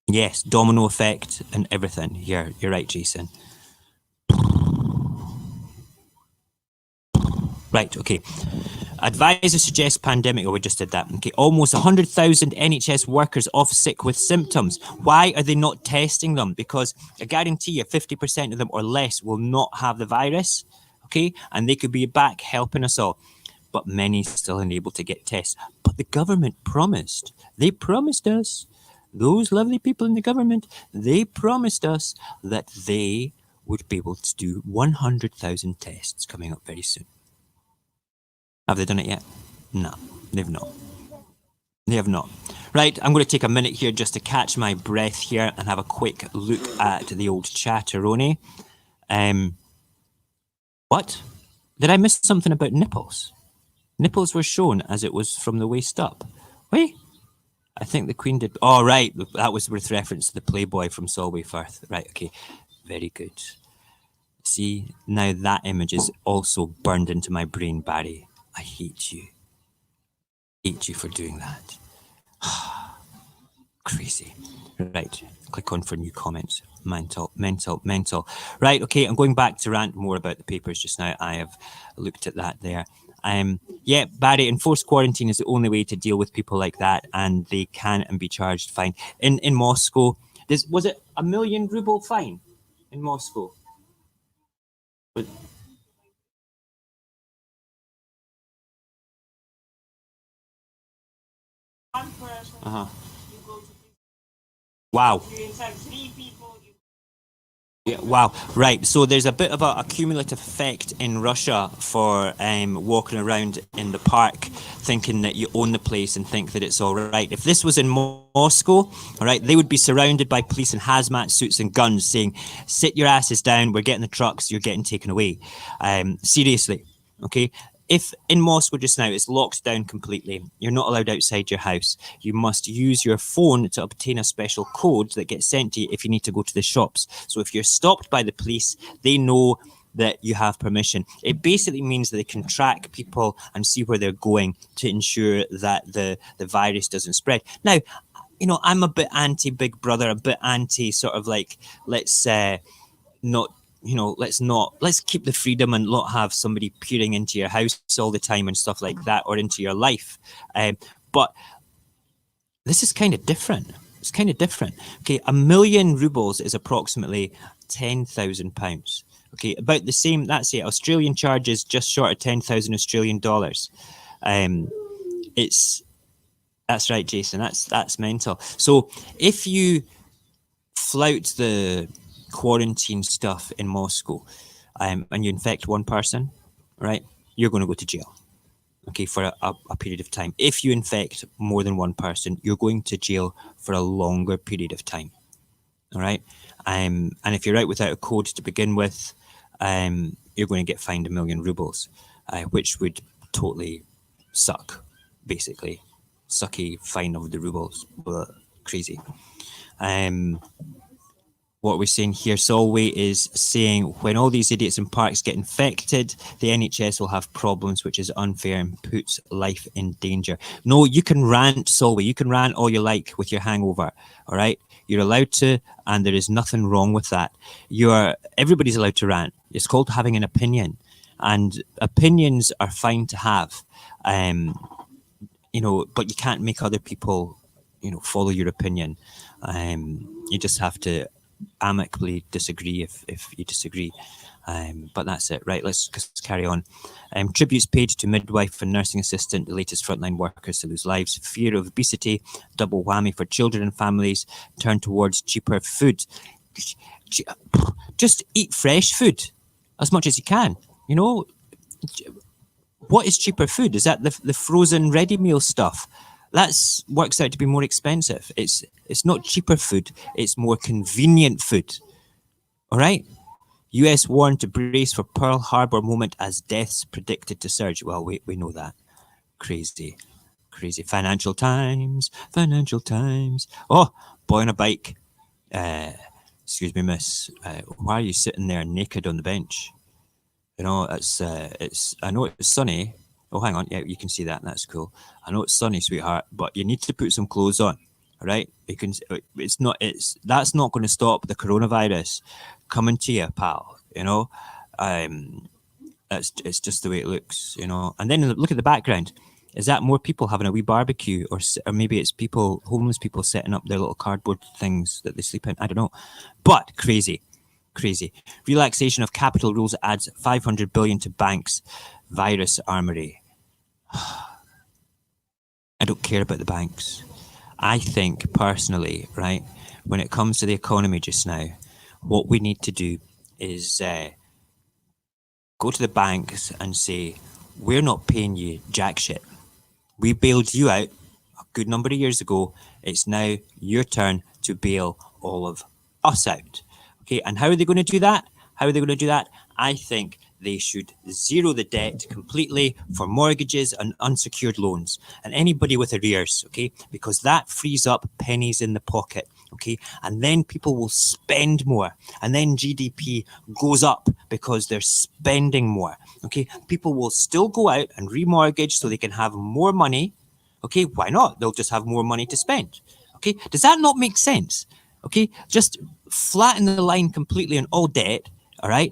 yes, domino effect and everything. Here, you're right, Jason. Right, okay. Advisor suggests pandemic. Oh, we just did that. Okay, almost 100,000 NHS workers off sick with symptoms. Why are they not testing them? Because I guarantee you 50% of them or less will not have the virus. Okay, and they could be back helping us all. But many still unable to get tests. But the government promised. They promised us. Those lovely people in the government, they promised us that they would be able to do 100,000 tests coming up very soon. Have they done it yet? No, they've not. They have not. Right, I'm going to take a minute here just to catch my breath here and have a quick look at the old chatteroni. What? Did I miss something about nipples? Nipples were shown as it was from the waist up. Wait. I think the Queen did. Oh, right. That was with reference to the Playboy from Solway Firth. Right, okay. Very good. See, now that image is also burned into my brain, Barry. I hate you. Hate you for doing that. Crazy. Right. Click on for new comments. Mental. Right, okay. I'm going back to rant more about the papers just now. I have looked at that there. Yeah, Barry, enforced quarantine is the only way to deal with people like that, and they can and be charged fine. In Moscow, was it a 1 million ruble fine in Moscow? But, one person, you go to wow. you infect 3 people. Yeah, wow. Right. So there's a bit of a cumulative effect in Russia for walking around in the park thinking that you own the place and think that it's all right. If this was in Moscow, all right, they would be surrounded by police in hazmat suits and guns saying, sit your asses down, we're getting the trucks, you're getting taken away. Seriously. Okay. If in Moscow just now it's locked down completely, you're not allowed outside your house. You must use your phone to obtain a special code that gets sent to you if you need to go to the shops. So if you're stopped by the police, they know that you have permission. It basically means that they can track people and see where they're going to ensure that the virus doesn't spread. Now, you know, I'm a bit anti Big Brother, a bit anti sort of like, let's not, you know, let's keep the freedom and not have somebody peering into your house all the time and stuff like that, or into your life. But this is kind of different. It's kind of different. Okay, 1,000,000 rubles is approximately £10,000. Okay, about the same. That's it. Australian charges just short of 10,000 Australian dollars. That's right, Jason. That's mental. So if you flout the quarantine stuff in Moscow, and you infect one person, right, you're going to go to jail. Okay, for a period of time. If you infect more than one person, you're going to jail for a longer period of time. All right, and if you're out without a code to begin with, you're going to get fined 1,000,000 rubles, which would totally suck, basically. Sucky fine of the rubles. Blah, crazy. What we're saying here, Solway is saying when all these idiots in parks get infected, the NHS will have problems, which is unfair and puts life in danger. No, you can rant, Solway. You can rant all you like with your hangover. All right, you're allowed to, and there is nothing wrong with that. Everybody's allowed to rant. It's called having an opinion, and opinions are fine to have. But you can't make other people, follow your opinion. You just have to amicably disagree if you disagree. But that's it. Right, let's carry on. Tributes paid to midwife and nursing assistant, the latest frontline workers to lose lives. Fear of obesity, double whammy for children and families. Turn towards cheaper food. Just eat fresh food as much as you can. What is cheaper food? Is that the frozen ready meal stuff? That works out to be more expensive. It's not cheaper food. It's more convenient food. All right. US warned to brace for Pearl Harbor moment as deaths predicted to surge. Well, we know that. Crazy. Financial Times. Oh, boy on a bike. Excuse me, miss. Why are you sitting there naked on the bench? I know it's sunny. Oh, hang on. Yeah, you can see that. That's cool. I know it's sunny, sweetheart, but you need to put some clothes on. All right? That's not going to stop the coronavirus coming to you, pal. It's just the way it looks, And then look at the background. Is that more people having a wee barbecue, or maybe it's homeless people setting up their little cardboard things that they sleep in? I don't know. But crazy. Relaxation of capital rules adds 500 billion to banks. Virus armory. I don't care about the banks. I think personally, right, when it comes to the economy just now, what we need to do is go to the banks and say, we're not paying you jack shit. We bailed you out a good number of years ago. It's now your turn to bail all of us out. Okay, and how are they going to do that? I think they should zero the debt completely for mortgages and unsecured loans and anybody with arrears, okay? Because that frees up pennies in the pocket, okay? And then people will spend more, and then GDP goes up because they're spending more, okay? People will still go out and remortgage so they can have more money, okay? Why not? They'll just have more money to spend, okay? Does that not make sense? Okay, just flatten the line completely on all debt. All right,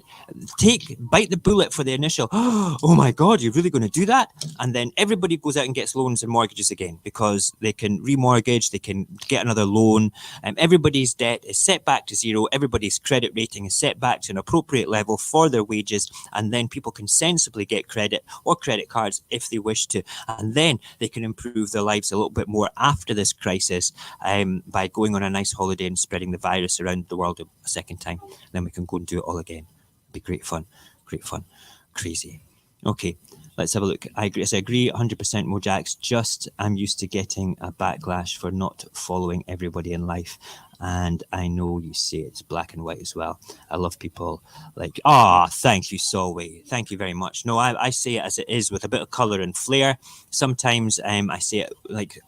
bite the bullet for the initial. Oh my God, you're really going to do that? And then everybody goes out and gets loans and mortgages again because they can remortgage, they can get another loan. Everybody's debt is set back to zero. Everybody's credit rating is set back to an appropriate level for their wages, and then people can sensibly get credit or credit cards if they wish to, and then they can improve their lives a little bit more after this crisis by going on a nice holiday and spreading the virus around the world a second time. Then we can go and do it all again. Be great fun. Crazy. Okay, let's have a look. I agree 100%, Mojax. I'm used to getting a backlash for not following everybody in life, and I know you say it's black and white as well. I love people like, thank you, Solway. Thank you very much. No, I say it as it is with a bit of colour and flair. Sometimes I say it like,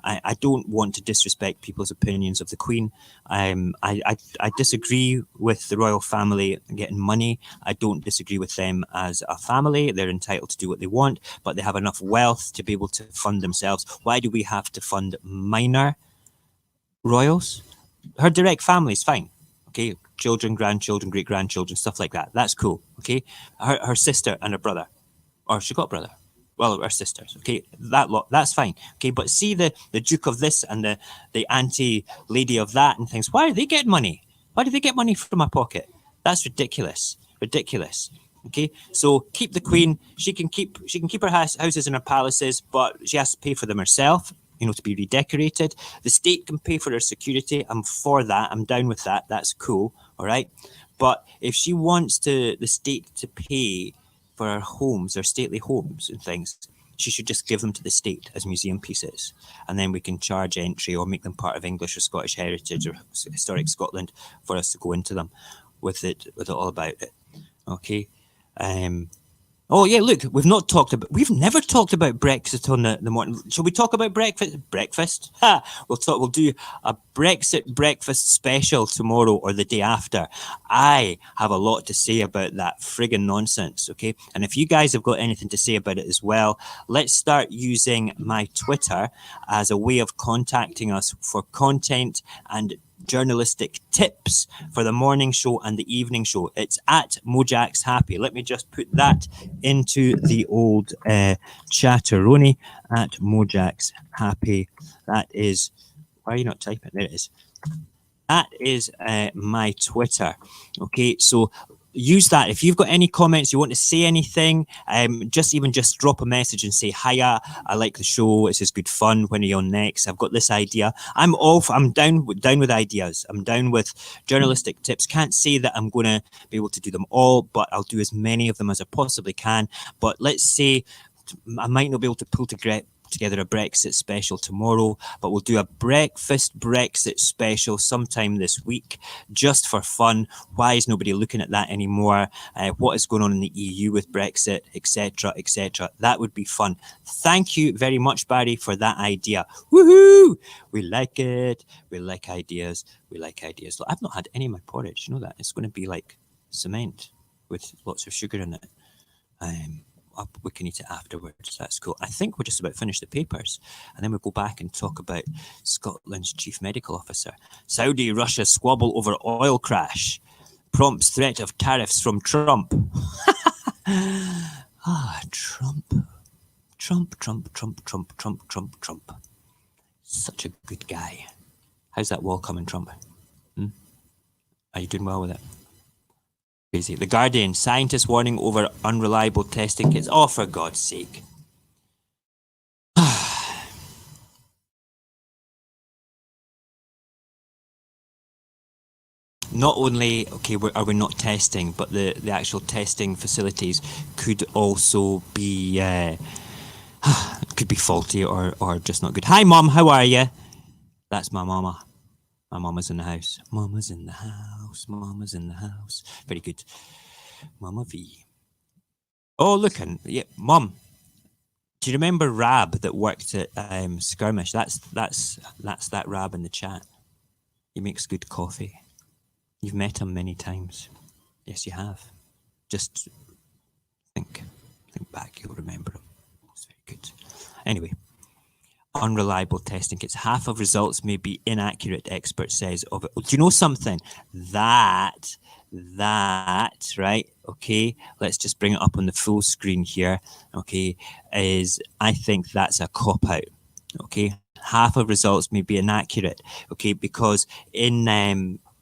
I don't want to disrespect people's opinions of the Queen. I disagree with the royal family getting money. I don't disagree with them as a family. They're entitled to do what they want, but they have enough wealth to be able to fund themselves. Why do we have to fund minor royals? Her direct family is fine. Okay, children, grandchildren, great-grandchildren, stuff like that. That's cool. Okay, her sister and her brother. Or she got a brother. Well, our sisters, okay, that lot, that's fine, okay. But see the Duke of this and the Auntie Lady of that and things. Why are they getting money? Why do they get money from my pocket? That's ridiculous, ridiculous. Okay, so keep the Queen. She can keep her houses and her palaces, but she has to pay for them herself. You know, to be redecorated. The state can pay for her security. I'm for that. I'm down with that. That's cool. All right, but if she wants the state to pay for her homes, her stately homes and things, she should just give them to the state as museum pieces, and then we can charge entry or make them part of English or Scottish heritage or historic Scotland for us to go into them with it all about it. Okay. Oh yeah, look, we've never talked about Brexit on the morning. Shall we talk about breakfast? Ha! We'll do a Brexit breakfast special tomorrow or the day after. I have a lot to say about that friggin' nonsense, okay? And if you guys have got anything to say about it as well, let's start using my Twitter as a way of contacting us for content and journalistic tips for the morning show and the evening show. It's at Mojax Happy. Let me just put that into the old chatteroni at Mojax Happy. That is, why are you not typing? There it is. That is my Twitter. Okay, so use that. If you've got any comments, you want to say anything, just drop a message and say, hiya, I like the show, this is good fun, when are you on next? I've got this idea. I'm down with ideas. I'm down with journalistic tips. Can't say that I'm going to be able to do them all, but I'll do as many of them as I possibly can. But let's say I might not be able to pull together a Brexit special tomorrow, but we'll do a breakfast Brexit special sometime this week just for fun. Why is nobody looking at that anymore? What is going on in the EU with Brexit, etc., etc. That would be fun. Thank you very much, Barry, for that idea. Woohoo! We like it. We like ideas. We like ideas. Look, I've not had any of my porridge. You know that? It's going to be like cement with lots of sugar in it. We can eat it afterwards. That's cool. I think we're just about finished the papers, and then we'll go back and talk about Scotland's chief medical officer. Saudi-Russia squabble over oil crash. Prompts threat of tariffs from Trump. Trump. Such a good guy. How's that wall coming, Trump? Are you doing well with it? Crazy. The Guardian, scientists warning over unreliable testing kits. Oh, for God's sake. Not only, are we not testing, but the actual testing facilities could also be could be faulty or just not good. Hi, Mum, how are you? That's my mama. My mama's in the house. Mama's in the house. Mama's in the house. Very good. Mama V. Oh, look, yeah, Mum. Do you remember RAB that worked at Skirmish? That's that RAB in the chat. He makes good coffee. You've met him many times. Yes, you have. Just think back. You'll remember him. It's very good. Anyway. Unreliable testing kits. Half of results may be inaccurate, expert says of it. Do you know something? That, right? Okay, let's just bring it up on the full screen here. Okay, I think that's a cop-out. Okay, half of results may be inaccurate. Okay, because in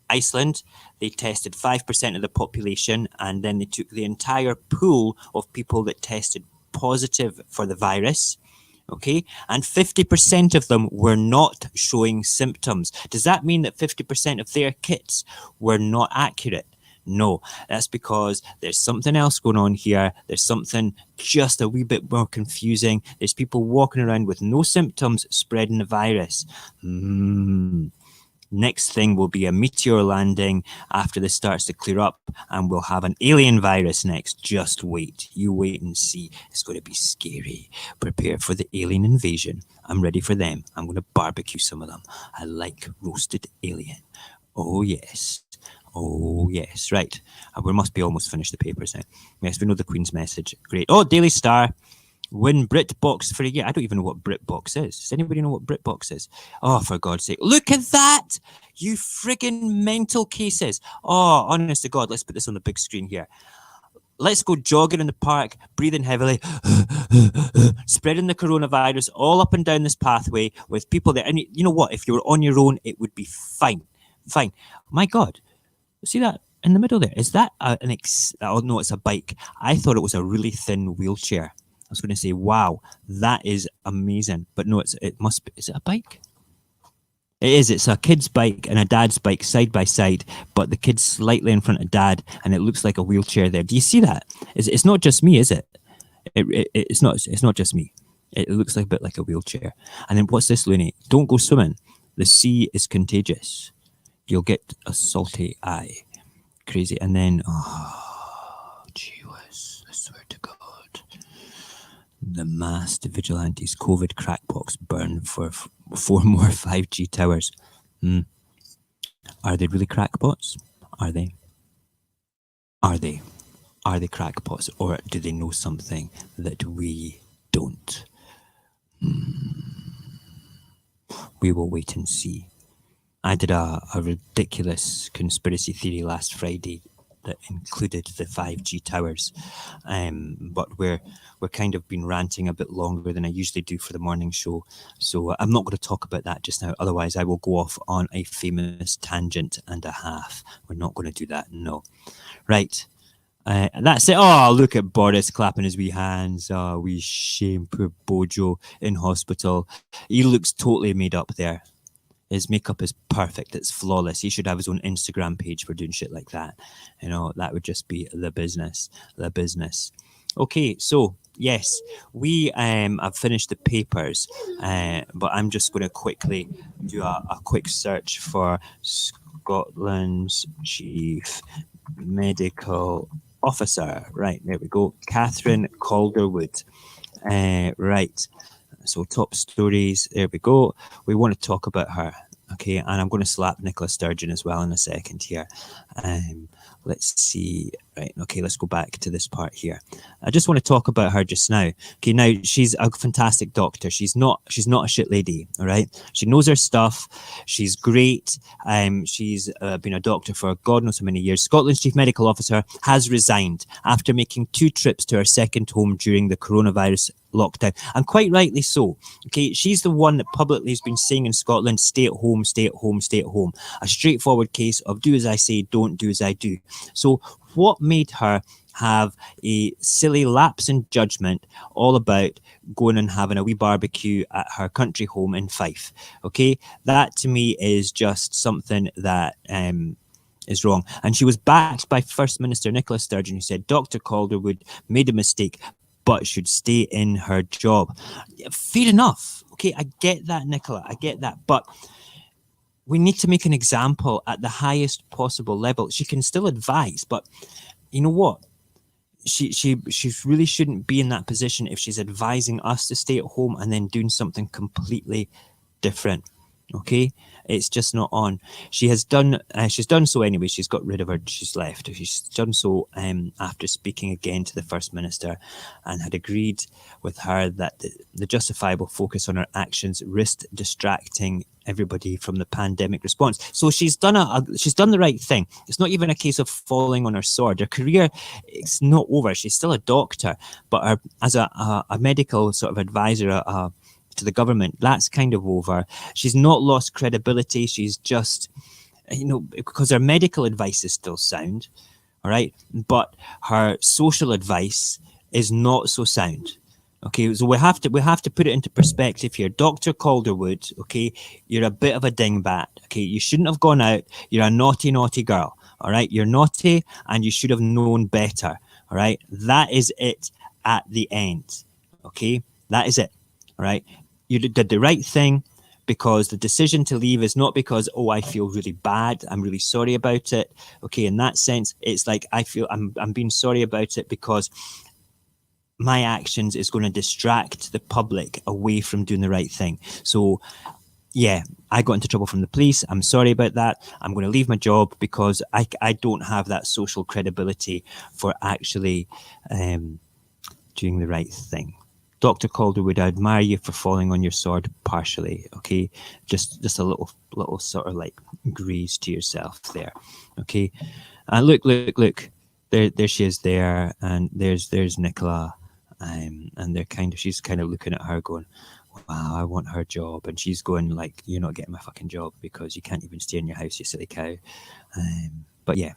Iceland, they tested 5% of the population, and then they took the entire pool of people that tested positive for the virus. Okay, and 50% of them were not showing symptoms. Does that mean that 50% of their kits were not accurate? No, that's because there's something else going on here. There's something just a wee bit more confusing. There's people walking around with no symptoms spreading the virus. Next thing will be a meteor landing after this starts to clear up, and we'll have an alien virus next. Just wait. You wait and see. It's going to be scary. Prepare for the alien invasion. I'm ready for them. I'm going to barbecue some of them. I like roasted alien. Oh, yes. Oh, yes. Right. We must be almost finished the papers now. Yes, we know the Queen's message. Great. Oh, Daily Star. Win BritBox for a year. I don't even know what BritBox is. Does anybody know what BritBox is? Oh, for God's sake. Look at that! You friggin' mental cases. Oh, honest to God, let's put this on the big screen here. Let's go jogging in the park, breathing heavily, spreading the coronavirus all up and down this pathway with people there. And you know what? If you were on your own, it would be fine. Fine. My God, see that in the middle there? Is that oh no, it's a bike. I thought it was a really thin wheelchair. I was going to say, wow, that is amazing. But no, it must be. Is it a bike? It is. It's a kid's bike and a dad's bike side by side, but the kid's slightly in front of dad, and it looks like a wheelchair there. Do you see that? It's not just me, is it? It's not. It's not just me. It looks like a bit like a wheelchair. And then what's this, Looney? Don't go swimming. The sea is contagious. You'll get a salty eye. Crazy. And then, oh, gee whiz, I swear to God. The masked vigilantes, COVID crackpots burn for 4 more 5G towers. Are they really crackpots? Are they? Are they? Are they crackpots, or do they know something that we don't? We will wait and see. I did a ridiculous conspiracy theory last Friday that included the 5G towers, but we're kind of been ranting a bit longer than I usually do for the morning show, so I'm not going to talk about that just now. Otherwise, I will go off on a famous tangent and a half. We're not going to do that. No, right. That's it. Oh, look at Boris clapping his wee hands. Oh, wee shame, poor Bojo in hospital. He looks totally made up there. His makeup is perfect. It's flawless. He should have his own Instagram page for doing shit like that. You know, that would just be the business. The business. Okay, so yes, we have finished the papers, but I'm just going to quickly do a quick search for Scotland's chief medical officer. Right, there we go. Catherine Calderwood. Right. So top stories, there we go. We want to talk about her, okay? And I'm going to slap Nicola Sturgeon as well in a second here. Let's see. Right, okay, let's go back to this part here. I just want to talk about her just now. Okay, now she's a fantastic doctor. She's not a shit lady, all right? She knows her stuff. She's great. She's been a doctor for God knows how many years. Scotland's chief medical officer has resigned after making 2 trips to her second home during the coronavirus lockdown, and quite rightly so. Okay, she's the one that publicly has been saying in Scotland, stay at home, stay at home, stay at home. A straightforward case of do as I say, don't do as I do. So what made her have a silly lapse in judgment all about going and having a wee barbecue at her country home in Fife? Okay, that to me is just something that is wrong. And she was backed by First Minister Nicola Sturgeon, who said Dr. Calderwood made a mistake but should stay in her job. Fair enough. Okay, I get that, Nicola. I get that. But we need to make an example at the highest possible level. She can still advise, but you know what? She really shouldn't be in that position if she's advising us to stay at home and then doing something completely different. Okay, it's just not on. She's done so anyway. She's got rid of her. She's left. She's done so after speaking again to the First Minister, and had agreed with her that the justifiable focus on her actions risked distracting everybody from the pandemic response. So she's done the right thing. It's not even a case of falling on her sword. Her career is not over. She's still a doctor, but as a medical sort of advisor, to the government, that's kind of over. She's not lost credibility. She's just, because her medical advice is still sound, all right, but her social advice is not so sound. Okay, so we have to put it into perspective here. Dr. Calderwood, okay, you're a bit of a dingbat. Okay, you shouldn't have gone out. You're a naughty, naughty girl. All right, you're naughty, and you should have known better. All right, that is it at the end. Okay, that is it. All right. You did the right thing, because the decision to leave is not because, oh, I feel really bad, I'm really sorry about it. Okay, in that sense, it's like I feel I'm being sorry about it because my actions is going to distract the public away from doing the right thing. So yeah, I got into trouble from the police. I'm sorry about that. I'm going to leave my job because I don't have that social credibility for actually doing the right thing. Dr. Calderwood, I admire you for falling on your sword partially, okay? Just a little sort of like graze to yourself there, okay? Look. there she is there, and there's Nicola, and she's kind of looking at her going, wow, I want her job, and she's going like, you're not getting my fucking job because you can't even stay in your house, you silly cow. But yeah,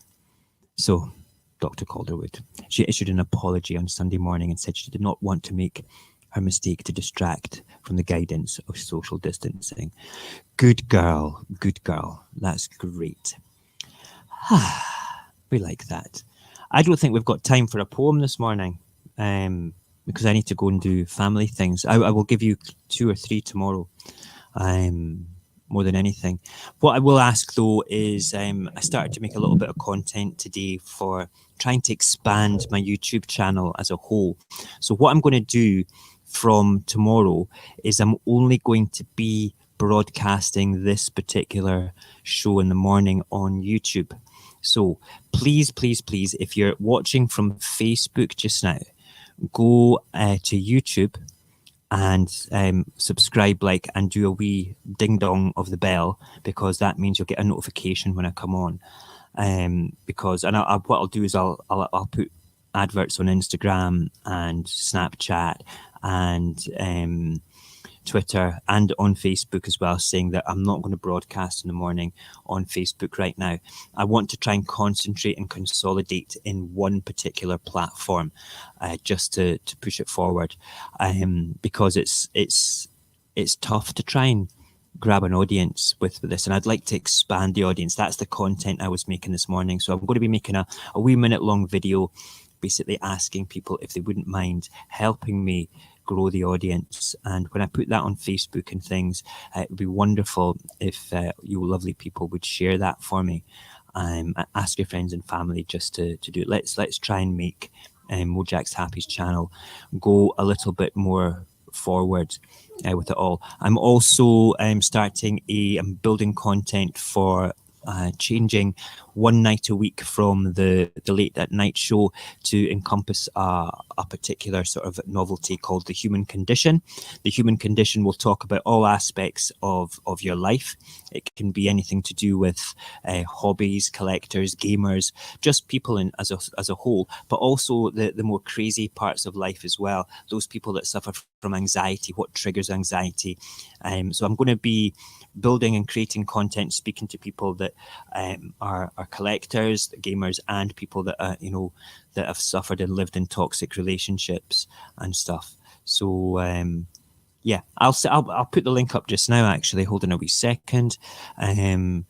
so Dr. Calderwood, she issued an apology on Sunday morning and said she did not want to make her mistake to distract from the guidance of social distancing. Good girl, that's great. We like that. I don't think we've got time for a poem this morning, because I need to go and do family things. I will give you 2 or 3 tomorrow, more than anything. What I will ask though is, I started to make a little bit of content today for trying to expand my YouTube channel as a whole. So what I'm going to do from tomorrow is I'm only going to be broadcasting this particular show in the morning on YouTube. So please, if you're watching from Facebook just now, go to YouTube and subscribe, and do a wee ding dong of the bell, because that means you'll get a notification when I come on. What I'll do is I'll put adverts on Instagram and Snapchat and Twitter and on Facebook as well, saying that I'm not going to broadcast in the morning on Facebook right now. I want to try and concentrate and consolidate in one particular platform, just to push it forward, because it's tough to try and grab an audience with this, and I'd like to expand the audience. That's the content I was making this morning. So I'm going to be making a wee minute long video, basically asking people if they wouldn't mind helping me grow the audience. And when I put that on Facebook and things, it would be wonderful if you lovely people would share that for me. Ask your friends and family just to do it. Let's try and make Mojax Happy's channel go a little bit more forward with it all. I'm also I'm building content for changing one night a week from the late at night show to encompass a particular sort of novelty called The Human Condition. The Human Condition will talk about all aspects of your life. It can be anything to do with hobbies, collectors, gamers, just people as a whole, but also the more crazy parts of life as well. Those people that suffer from anxiety, what triggers anxiety. So I'm going to be building and creating content, speaking to people that are collectors, gamers, and people that that have suffered and lived in toxic relationships and stuff. So yeah, I'll put the link up just now. Actually, hold on a wee second. Dun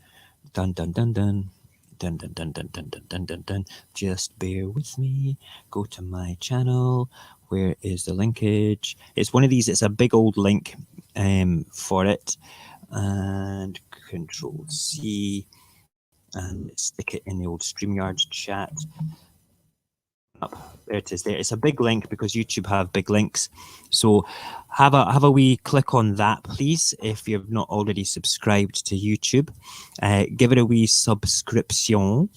dun dun dun. Dun dun dun dun dun dun dun dun dun. Just bear with me. Go to my channel. Where is the linkage? It's one of these. It's a big old link for it. And Control C and stick it in the old StreamYard chat. There it is. There. It's a big link because YouTube have big links. So have a wee click on that, please, if you've not already subscribed to YouTube. Give it a wee subscription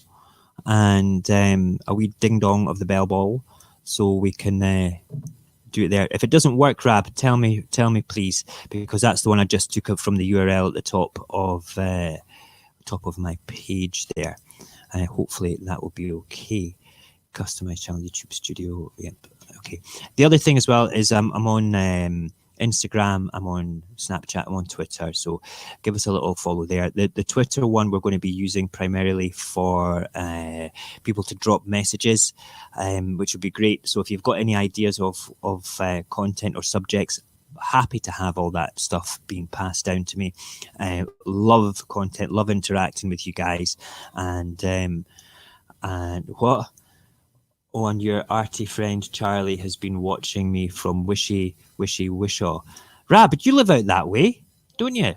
and a wee ding dong of the bell ball, so we can do it there. If it doesn't work, Rab, tell me please, because that's the one I just took up from the URL at the top of my page there. Hopefully that will be okay. Customize channel, YouTube Studio. Yep. Okay. The other thing as well is I'm on Instagram, I'm on Snapchat, I'm on Twitter. So give us a little follow there. The Twitter one we're going to be using primarily for people to drop messages, which would be great. So if you've got any ideas of content or subjects, happy to have all that stuff being passed down to me. Love content, love interacting with you guys, and what? Oh, and your arty friend Charlie has been watching me from Wishaw. Rab, but you live out that way, don't you?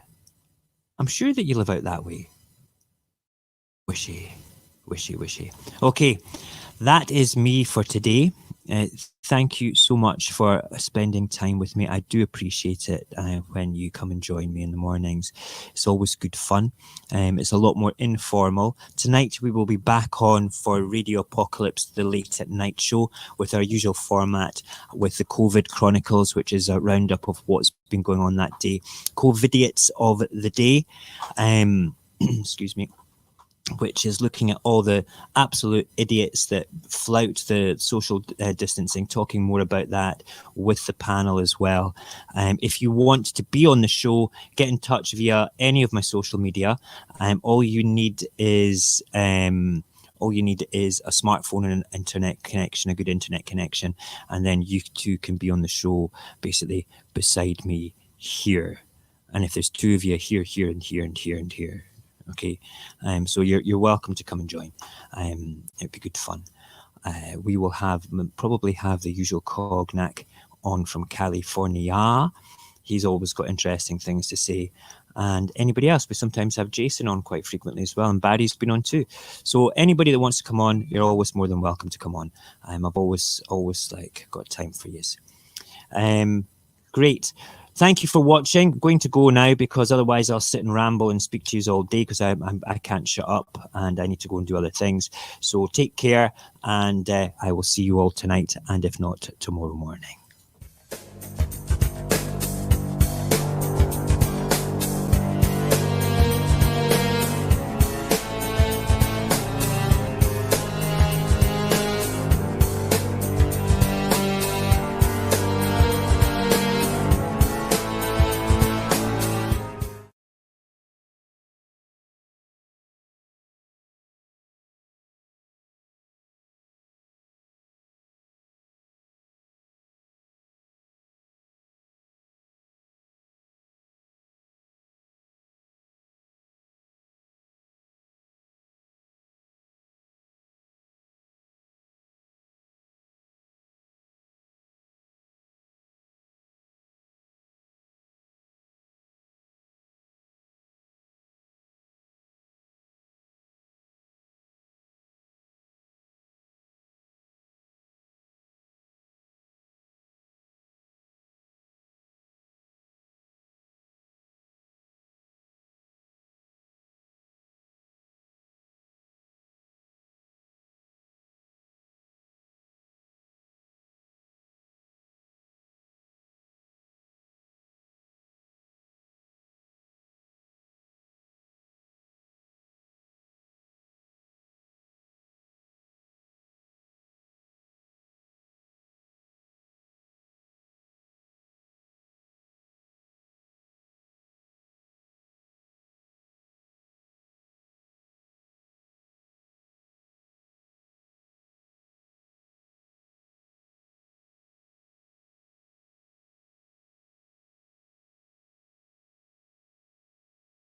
I'm sure that you live out that way. Wishy. Okay, that is me for today. Thank you so much for spending time with me. I do appreciate it when you come and join me in the mornings. It's always good fun. It's a lot more informal. Tonight we will be back on for Radio Apocalypse, the late at night show, with our usual format with the COVID Chronicles, which is a roundup of what's been going on that day. COVIDiots of the day. Excuse me. which is looking at all the absolute idiots that flout the social distancing, talking more about that with the panel as well. If you want to be on the show, get in touch via any of my social media. All you need is a smartphone and an internet connection, a good internet connection, and then you two can be on the show basically beside me here. And if there's two of you here, here, and here, and here, and here, okay, so you're welcome to come and join. It'd be good fun. We will probably have the usual Cognac on from California. He's always got interesting things to say. And anybody else, we sometimes have Jason on quite frequently as well, and Barry's been on too. So anybody that wants to come on, you're always more than welcome to come on. I've always like got time for you. Great. Thank you for watching. I'm going to go now because otherwise I'll sit and ramble and speak to you all day because I can't shut up and I need to go and do other things. So take care, and I will see you all tonight, and if not, tomorrow morning.